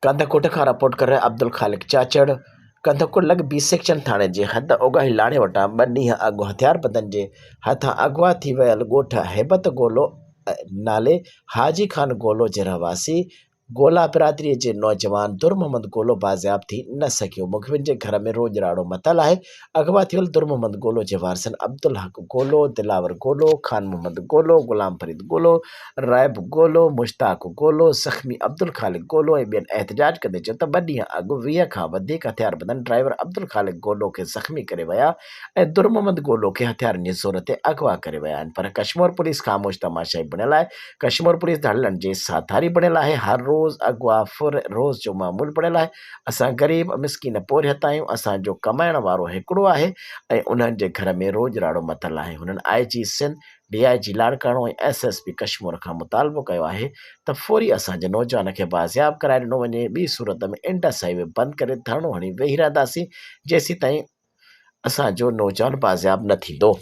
कंदकोट खां रिपोर्ट करे अब्दुल ख़ालिक चाचड़। कंदकोट लॻ बी सेक्शन थाणे जे हद ओगाही लाड़े वटां 2 ॾींहं अॻु हथियारबंदनि जे हथां अगवा थी वियल ॻोठ हैबत गोलो नाले हाजी खान गोलो जे रहवासी गोला बिरादरीअ जे नौजवान दुर मोहम्मद गोलो बाज़ियाब थी न सघियो। मुखबिर जे घर में रोज राड़ो मतल आहे। अगवा थियल दुर मोहम्मद गोलो जे वारसनि अब्दुल हक गोलो, दिलावर गोलो, खान मोहम्मद गोलो, गुलाम फरीद गोलो, रायब गोलो, मुश्ताक गोलो, ज़ख़्मी अब्दुल ख़ालिक गोलो ऐं ॿियनि एहतजाज कंदे चयो त 2 ॾींहं अॻु 20 खां वधीक हथियारबंदनि ड्राइवर अब्दुल ख़ालिक गोलो खे ज़ख़्मी करे विया ऐं दुर मोहम्मद गोलो खे हथियारनि जी ज़ोर ते अगवा करे विया आहिनि। पर कश्मीर पुलिस ख़ामोश तमाशाई बणियल आहे। कश्मीर पुलिस धड़लनि जे साथारी बणियल आहे। हर रोज़ अगवा फुर रोज़ जो मामूल बणियल आहे। असां ग़रीब मिसकिन पोरिहत आहियूं। असांजो कमाइण वारो हिकिड़ो आहे ऐं उन्हनि जे घर में रोज राड़ो मथल आहे। हुननि IG सिंध, DIG लाड़काणो ऐं SSP कश्मीर खां मुतालबो कयो आहे त फौरी असांजे नौजवान खे बाज़ियाब कराए ॾिनो वञे। ॿी सूरत में इंडस हाईवे बंदि करे धरणो हणी वेही रहंदासीं जेसीं ताईं असांजो नौजवान बाज़ियाब न थींदो।